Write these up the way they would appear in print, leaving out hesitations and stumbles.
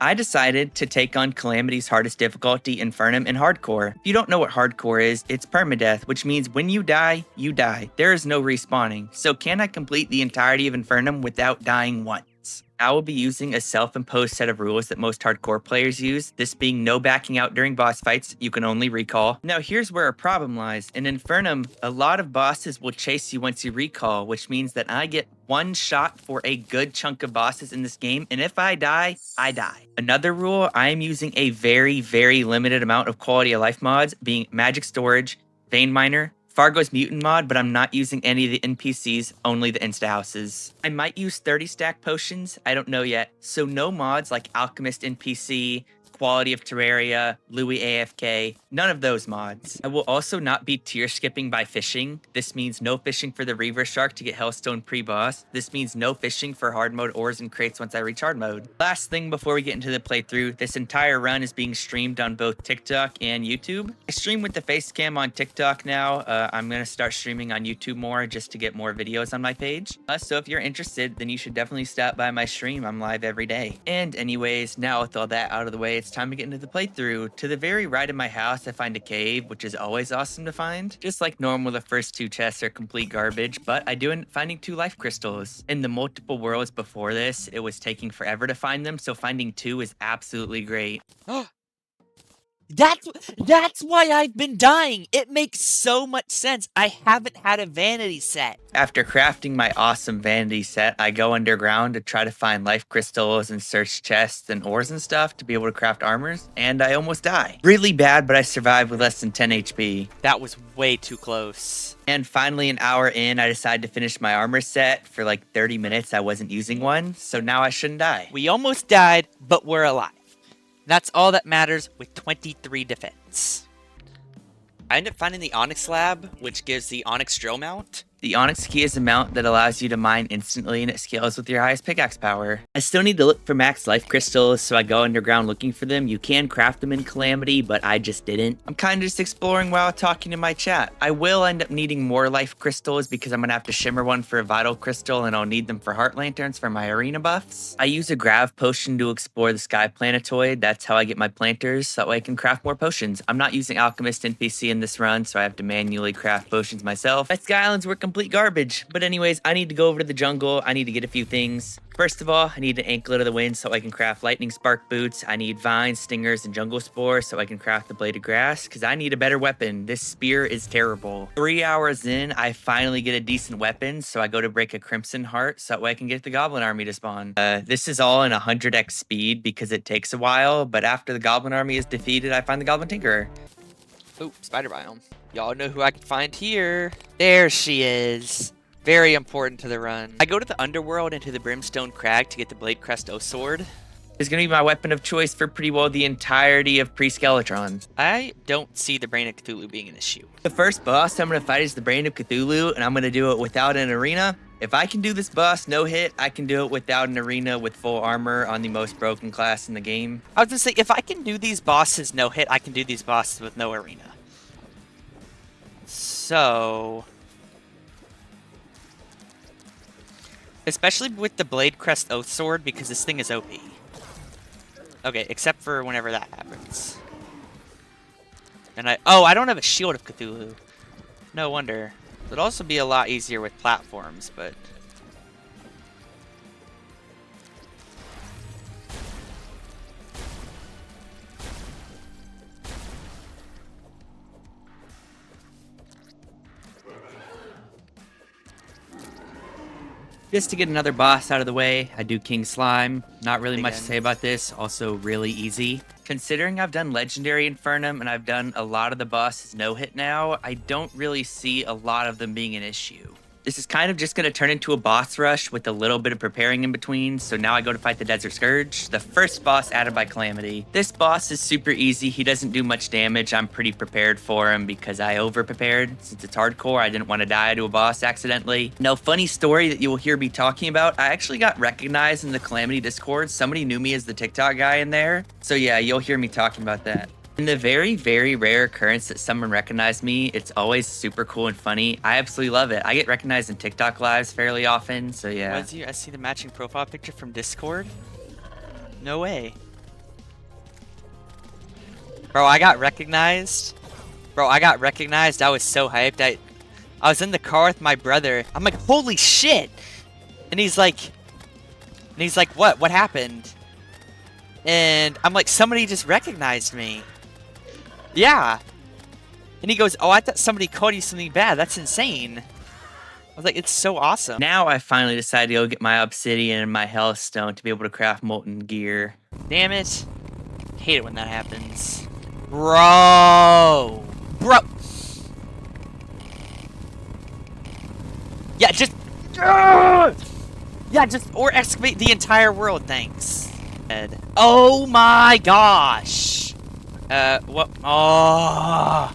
I decided to take on Calamity's hardest difficulty, Infernum, in Hardcore. If you don't know what Hardcore is, it's permadeath, which means when you die, you die. There is no respawning. So can I complete the entirety of Infernum without dying once? I will be using a self-imposed set of rules that most hardcore players use, this being no backing out during boss fights, you can only recall. Now here's where a problem lies. In Infernum, a lot of bosses will chase you once you recall, which means that I get one shot for a good chunk of bosses in this game, and if I die, I die. Another rule, I am using a very, very limited amount of quality of life mods, being Magic Storage, Vein Miner, Fargo's Mutant mod, but I'm not using any of the NPCs, only the insta-houses. I might use 30 stack potions, I don't know yet. So no mods like Alchemist NPC, Quality of Terraria, Louis AFK, none of those mods. I will also not be tier skipping by fishing. This means no fishing for the Reaver Shark to get Hellstone pre-boss. This means no fishing for hard mode ores and crates once I reach hard mode. Last thing before we get into the playthrough, this entire run is being streamed on both TikTok and YouTube. I stream with the face cam on TikTok now. I'm gonna start streaming on YouTube more just to get more videos on my page. So if you're interested, then you should definitely stop by my stream. I'm live every day. And anyways, now with all that out of the way, it's time to get into the playthrough. To the very right of my house, I find a cave, which is always awesome to find. Just like normal, the first 2 chests are complete garbage, but I do end up finding 2 life crystals. In the multiple worlds before this, it was taking forever to find them, so finding 2 is absolutely great. That's why I've been dying. It makes so much sense. I haven't had a vanity set. After crafting my awesome vanity set, I go underground to try to find life crystals and search chests and ores and stuff to be able to craft armors, and I almost die. Really bad, but I survived with less than 10 HP. That was way too close. And finally, an hour in, I decided to finish my armor set. For like 30 minutes, I wasn't using one, so now I shouldn't die. We almost died, but we're alive. That's all that matters with 23 defense. I ended up finding the Onyx Lab, which gives the Onyx drill mount. The Onyx key is a mount that allows you to mine instantly, and it scales with your highest pickaxe power. I still need to look for max life crystals, so I go underground looking for them. You can craft them in Calamity, but I just didn't. I'm kind of just exploring while talking to my chat. I will end up needing more life crystals because I'm gonna have to shimmer one for a vital crystal, and I'll need them for heart lanterns for my arena buffs. I use a grav potion to explore the sky planetoid. That's how I get my planters, so that way I can craft more potions. I'm not using Alchemist NPC in this run, so I have to manually craft potions myself. My Sky Islands were complete garbage. But anyways, I need to go over to the jungle. I need to get a few things. First of all, I need an anklet of the wind so I can craft lightning spark boots. I need vines, stingers, and jungle spores so I can craft the blade of grass because I need a better weapon. This spear is terrible. 3 hours in, I finally get a decent weapon, so I go to break a crimson heart so that way I can get the goblin army to spawn. This is all in 100x speed because it takes a while, but after the goblin army is defeated, I find the goblin tinkerer. Oh, spider biome. Y'all know who I can find here. There she is. Very important to the run. I go to the underworld into the Brimstone Crag to get the Blade Crest O Sword. It's gonna be my weapon of choice for pretty well the entirety of pre-Skeletron. I don't see the Brain of Cthulhu being an issue. The first boss I'm gonna fight is the Brain of Cthulhu, and I'm gonna do it without an arena. If I can do this boss no hit, I can do it without an arena with full armor on the most broken class in the game. I was gonna say, if I can do these bosses no hit, I can do these bosses with no arena. So, especially with the Blade Crest Oath Sword, because this thing is OP. Okay, except for whenever that happens. And I don't have a Shield of Cthulhu. No wonder. It'd also be a lot easier with platforms, but... Just to get another boss out of the way, I do King Slime. Not really much to Again. say about this, also really easy. Considering I've done Legendary Infernum and I've done a lot of the bosses no hit now, I don't really see a lot of them being an issue. This is kind of just going to turn into a boss rush with a little bit of preparing in between, so now I go to fight the Desert Scourge, the first boss added by Calamity. This boss is super easy, he doesn't do much damage, I'm pretty prepared for him because I over-prepared. Since it's hardcore, I didn't want to die to a boss accidentally. Now, funny story that you will hear me talking about, I actually got recognized in the Calamity Discord. Somebody knew me as the TikTok guy in there, so yeah, you'll hear me talking about that. In the very, very rare occurrence that someone recognized me, it's always super cool and funny. I absolutely love it. I get recognized in TikTok lives fairly often, so yeah. I see the matching profile picture from Discord? No way. Bro, I got recognized. Bro, I got recognized. I was so hyped. I was in the car with my brother. I'm like, holy shit! And he's like, what? What happened? And I'm like, somebody just recognized me. Yeah. And he goes, oh, I thought somebody called you something bad. That's insane. I was like, it's so awesome. Now I finally decided to go get my obsidian and my hellstone to be able to craft molten gear. Damn it. Hate it when that happens. Bro. Bro. Yeah, just... Yeah, just... Or excavate the entire world, thanks. Oh my gosh. What? Oh.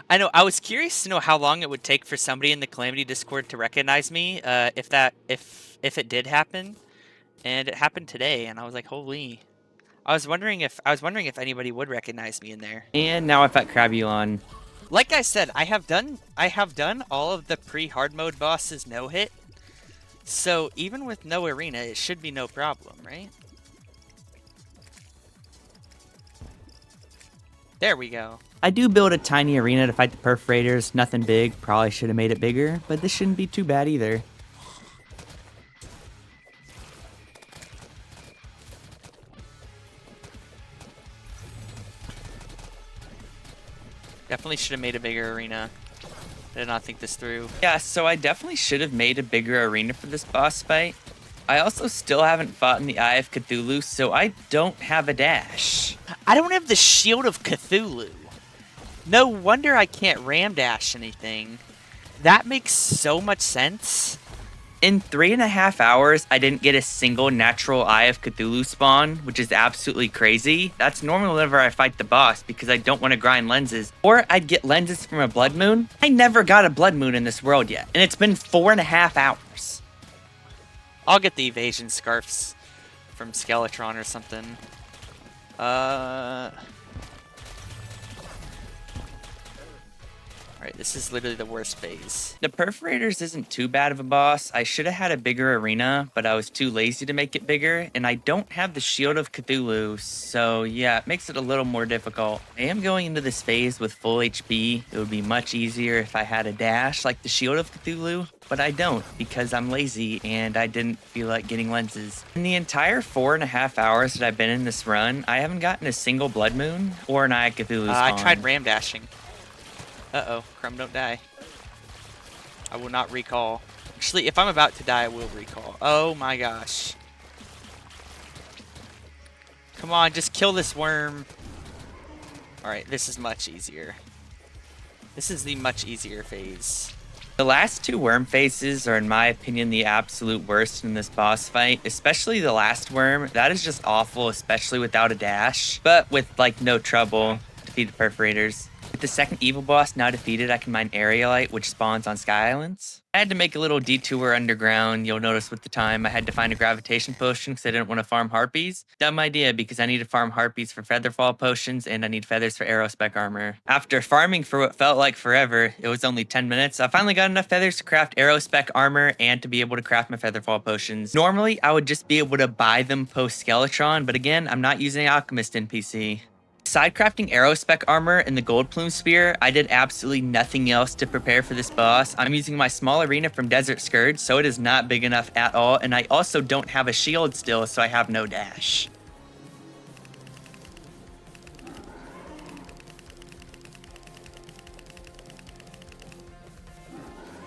I know, I was curious to know how long it would take for somebody in the Calamity Discord to recognize me, if it did happen. And it happened today, and I was like, holy. I was wondering if anybody would recognize me in there. And now I fought Crabulon. Like I said, I have done all of the pre-hard mode bosses no hit. So even with no arena, it should be no problem, right? There we go. I do build a tiny arena to fight the perforators, nothing big, probably should have made it bigger, but this shouldn't be too bad either. Definitely should have made a bigger arena. I did not think this through. Yeah, so I definitely should have made a bigger arena for this boss fight. I also still haven't fought in the Eye of Cthulhu, so I don't have a dash. I don't have the Shield of Cthulhu. No wonder I can't ram dash anything. That makes so much sense. In 3.5 hours, I didn't get a single natural Eye of Cthulhu spawn, which is absolutely crazy. That's normally whenever I fight the boss because I don't want to grind lenses. Or I'd get lenses from a blood moon. I never got a blood moon in this world yet, and it's been 4.5 hours. I'll get the evasion scarfs from Skeletron or something. Alright, this is literally the worst phase. The perforators isn't too bad of a boss. I should have had a bigger arena, but I was too lazy to make it bigger, and I don't have the Shield of Cthulhu, so yeah, it makes it a little more difficult. I am going into this phase with full HP. It would be much easier if I had a dash like the Shield of Cthulhu, but I don't because I'm lazy and I didn't feel like getting lenses. In the entire 4.5 hours that I've been in this run, I haven't gotten a single blood moon or an Eye of Cthulhu spawn. I tried ram dashing. Uh-oh, Crumb, don't die. I will not recall. Actually, if I'm about to die, I will recall. Oh my gosh. Come on, just kill this worm. Alright, this is much easier. This is the much easier phase. The last two worm phases are, in my opinion, the absolute worst in this boss fight, especially the last worm. That is just awful, especially without a dash, but with, like, no trouble, defeat the perforators. With the second evil boss now defeated, I can mine Aerolite, which spawns on Sky Islands. I had to make a little detour underground. You'll notice with the time I had to find a gravitation potion because I didn't want to farm harpies. Dumb idea because I need to farm harpies for featherfall potions and I need feathers for aerospec armor. After farming for what felt like forever, it was only 10 minutes, I finally got enough feathers to craft aerospec armor and to be able to craft my featherfall potions. Normally, I would just be able to buy them post-Skeletron, but again, I'm not using Alchemist NPC. Side crafting aerospec armor and the gold plume spear, I did absolutely nothing else to prepare for this boss. I'm using my small arena from Desert Scourge, so it is not big enough at all, and I also don't have a shield still, so I have no dash.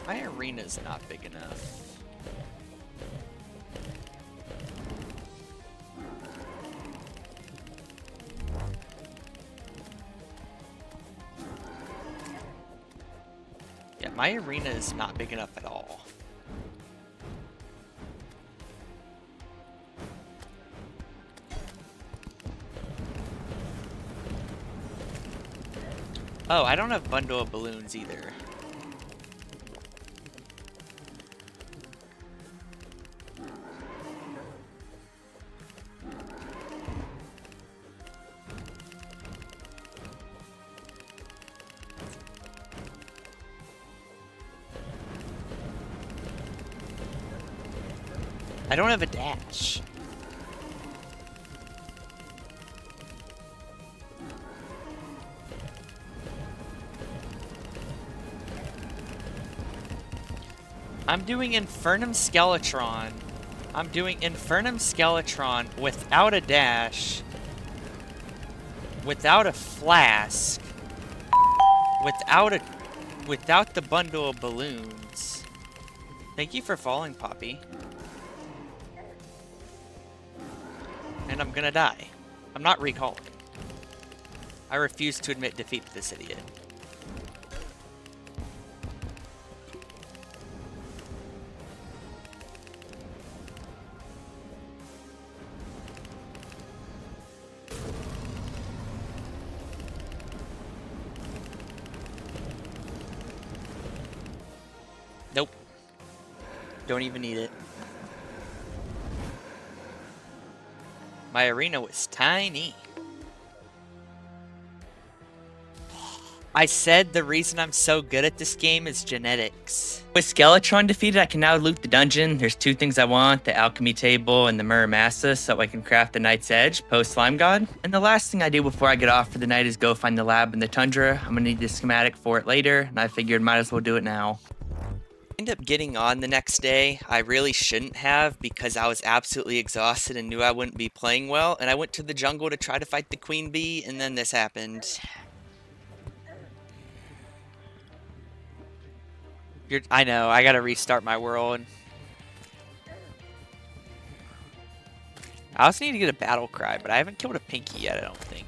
My arena's not big enough. Yeah, my arena is not big enough at all. Oh, I don't have bundle of balloons either. I don't have a dash. I'm doing Infernum Skeletron. I'm doing Infernum Skeletron without a dash, without a flask, without the bundle of balloons. Thank you for falling, Poppy. And I'm gonna die. I'm not recalling. I refuse to admit defeat to this idiot. Nope. Don't even need it. My arena was tiny. I said the reason I'm so good at this game is genetics. With Skeletron defeated, I can now loot the dungeon. There's two things I want, the alchemy table and the Muramasa, so I can craft the Knight's Edge post Slime God. And the last thing I do before I get off for the night is go find the lab in the tundra. I'm gonna need the schematic for it later, and I figured might as well do it now. Ended up getting on the next day. I really shouldn't have because I was absolutely exhausted and knew I wouldn't be playing well, and I went to the jungle to try to fight the queen bee, and then this happened. I know, I gotta restart my world. I also need to get a battle cry, but I haven't killed a pinky yet, I don't think.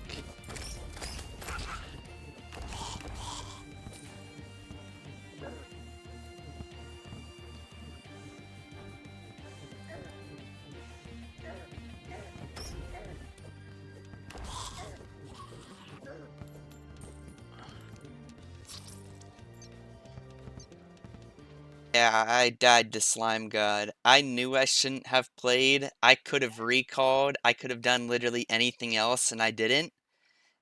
Yeah, I died to Slime God. I knew I shouldn't have played. I could have recalled. I could have done literally anything else, and I didn't.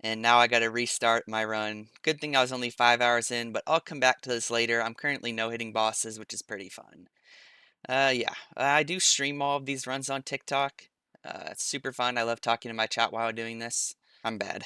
And now I gotta restart my run. Good thing I was only 5 hours in, but I'll come back to this later. I'm currently no-hitting bosses, which is pretty fun. Yeah, I do stream all of these runs on TikTok. It's super fun. I love talking to my chat while doing this. I'm bad.